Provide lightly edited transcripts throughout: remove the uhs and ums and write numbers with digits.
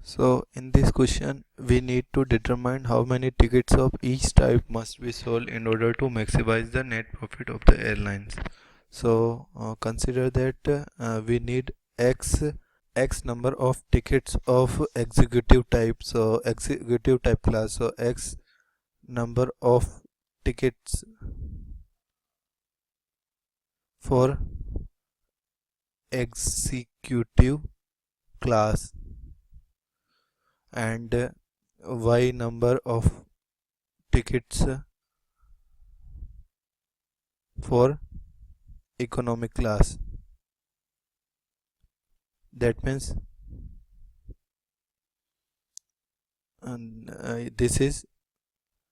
So in this question we need to determine how many tickets of each type must be sold in order to maximize the net profit of the airlines. So consider that we need x number of tickets of executive type, so executive type class, so x number of tickets for executive class and y number of tickets for economic class. That means this is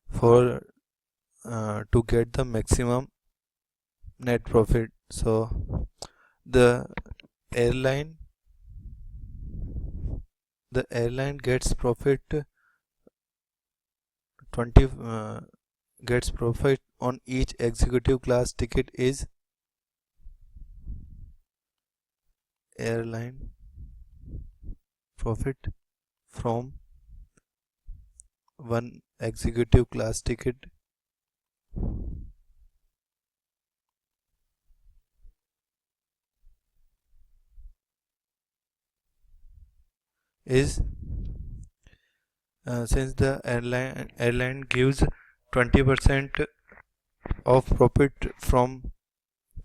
for to get the maximum net profit. So the airline gets profit 20 gets profit on each executive class ticket is airline profit from one executive class ticket is since the airline gives 20% of profit from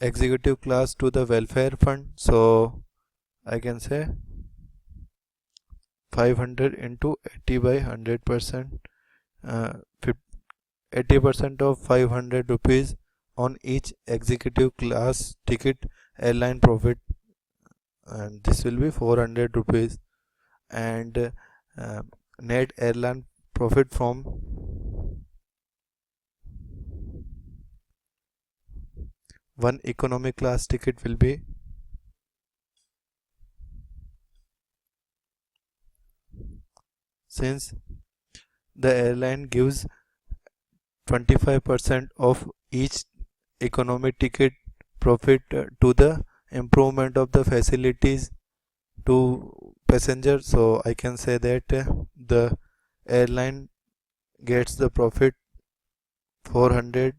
executive class to the welfare fund, so I can say 500 into 80 by 100%, 80% of 500 rupees on each executive class ticket airline profit, and this will be 400 rupees. And net airline profit from one economic class ticket will be since the airline gives 25% of each economic ticket profit to the improvement of the facilities to passengers, so I can say that the airline gets the profit 400,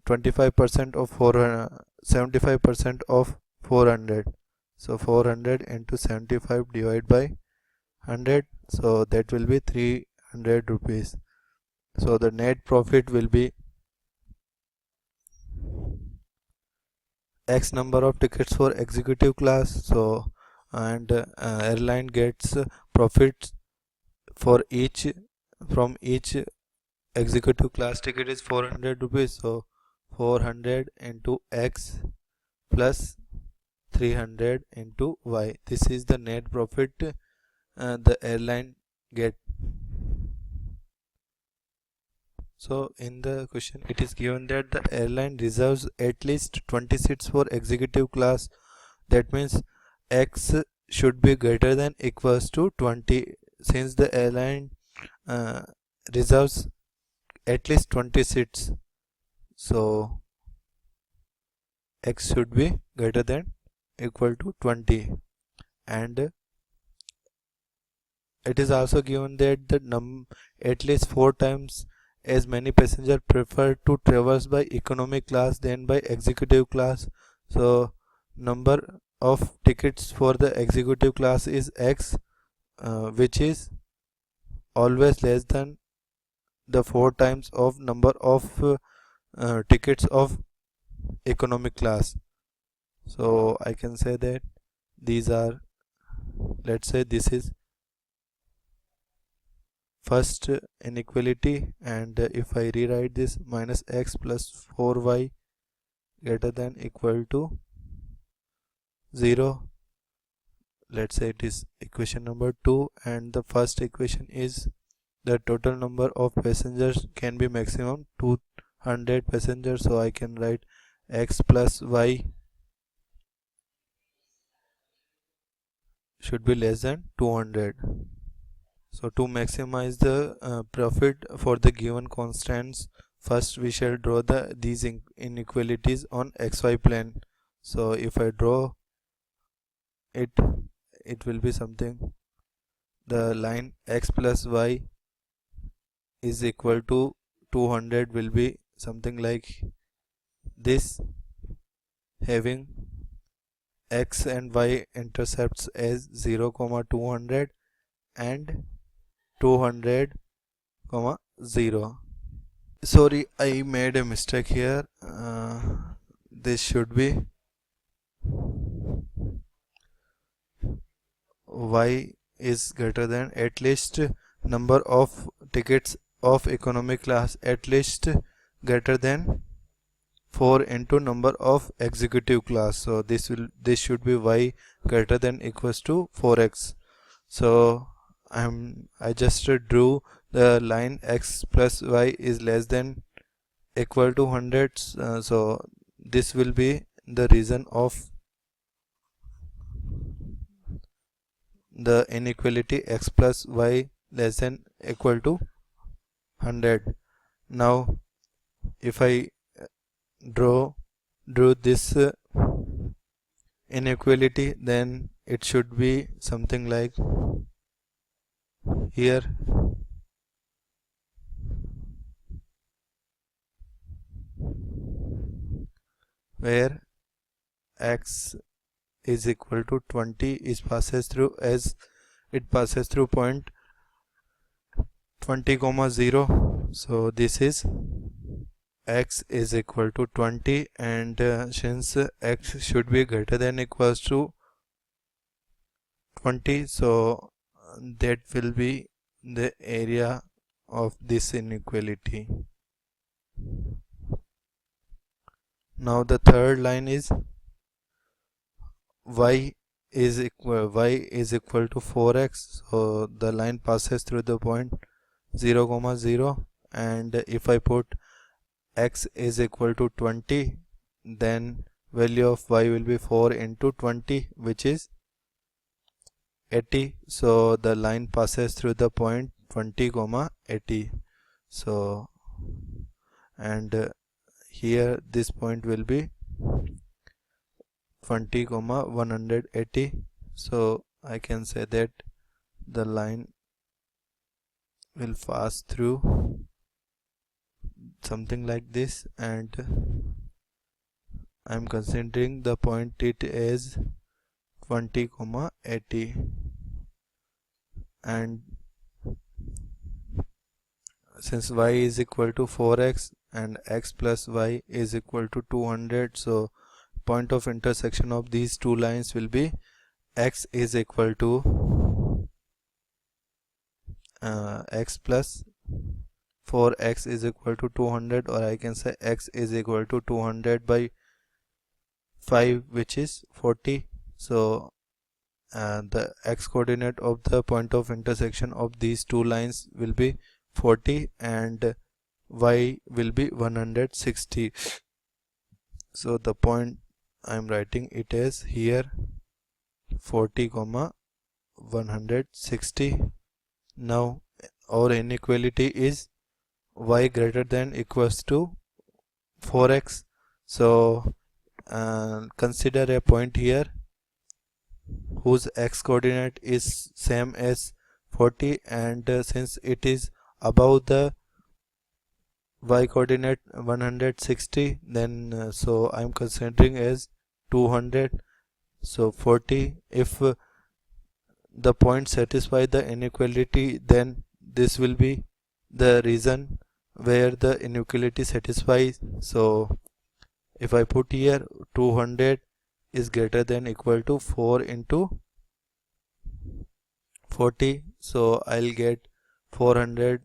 25% of 400, 75% of 400, so 400 into 75 divided by 100, so that will be 300 rupees. So the net profit will be x number of tickets for executive class, so and airline gets profits for each from each executive class ticket is 400 rupees, so 400 into x plus 300 into y, this is the net profit the airline get. So in the question it is given that the airline reserves at least 20 seats for executive class. That means x should be greater than equals to 20, since the airline reserves at least 20 seats, so x should be greater than equal to 20. And it is also given that the at least 4 times as many passengers prefer to travel by economic class than by executive class, so number of tickets for the executive class is x, which is always less than the 4 times of number of tickets of economic class. So I can say that these are, let's say this is first inequality, and if I rewrite this, minus x plus 4y greater than equal to 0, let's say it is equation number 2, and the first equation is the total number of passengers can be maximum 200 passengers, so I can write x plus y should be less than 200. So to maximize the profit for the given constants, first we shall draw these inequalities on xy plane. So if I draw it, it will be something the line x plus y is equal to 200 will be something like this, having x and y intercepts as 0, 200 and 200, 0. Sorry, I made a mistake here. This should be y is greater than at least number of tickets of economy class at least greater than 4 into number of executive class. So this should be y greater than equals to 4x. So I just drew the line x plus y is less than equal to 100. So this will be the reason of the inequality x plus y less than equal to 100. Now if I drew this inequality, then it should be something like here, where x is equal to 20 is passes through as it passes through point 20, 0. So this is x is equal to 20, and since x should be greater than equals to 20, so that will be the area of this inequality. Now the third line is y is equal to 4x. So the line passes through the point 0, 0, and if I put x is equal to 20, then value of y will be 4 into 20, which is 80. So the line passes through the point 20, 80. So and here this point will be 20, 180. So I can say that the line will pass through something like this, and I'm considering the point it as 20, 80, and since y is equal to 4x and x plus y is equal to 200, so point of intersection of these two lines will be x is equal to x plus 4x is equal to 200, or I can say x is equal to 200 by 5, which is 40. So the x coordinate of the point of intersection of these two lines will be 40 and y will be 160. So the point I'm writing it as here 40, 160. Now our inequality is y greater than equals to 4x. So consider a point here whose x coordinate is same as 40, and since it is above the y coordinate 160, then so I'm considering as 200. So 40, if the point satisfy the inequality, then this will be the reason where the inequality satisfies. So if I put here 200 is greater than equal to 4 into 40, so I'll get 400.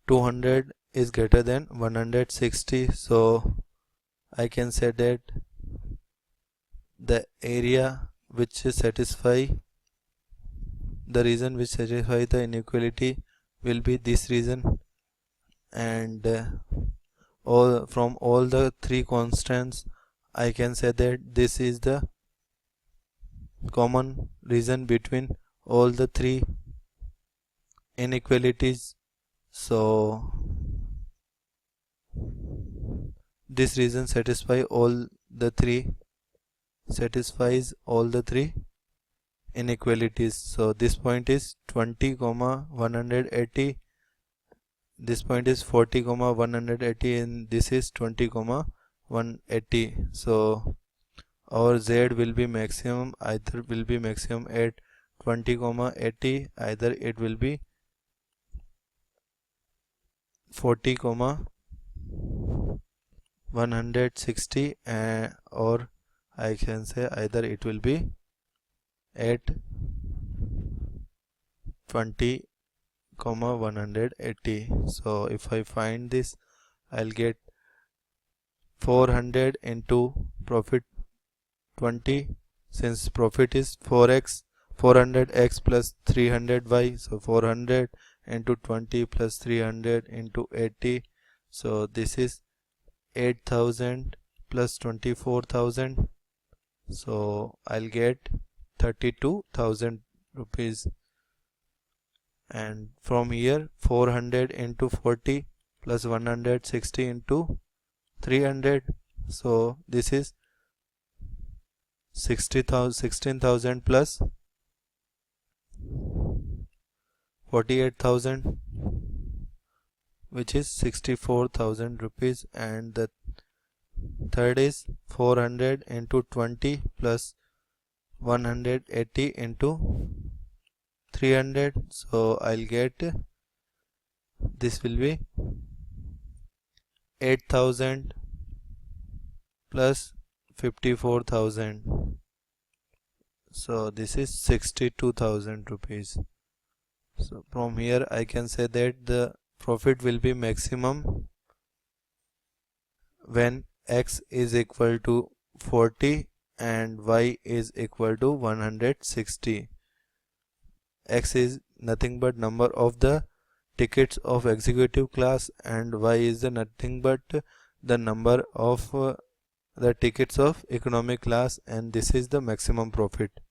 200 is greater than 160, so I can say that the area which satisfy the reason which satisfy the inequality will be this reason, and from all the three constants I can say that this is the common reason between all the three inequalities. So this reason satisfies all the three inequalities. So this point is 20, 180, this point is 40, 180, and this is 20, 180. So our z will be maximum, either will be maximum at 20, 80, either it will be 40, 160, or I can say either it will be at 20, 180. So if I find this, I'll get 400 into profit 20, since profit is 4x, 400x plus 300y, so 400 into 20 plus 300 into 80, so this is 8,000 plus 24,000, so I'll get 32,000 rupees. And from here 400 into 40 plus 160 into 300, so this is 16,000 plus 48,000, which is 64,000 rupees. And the third is 400 into 20 plus 180 into 300, so I'll get, this will be 8,000 plus 54,000, so this is 62,000 rupees. So from here I can say that the profit will be maximum when x is equal to 40 and y is equal to 160. X is nothing but number of the tickets of executive class, and y is the nothing but the number of the tickets of economic class, and this is the maximum profit.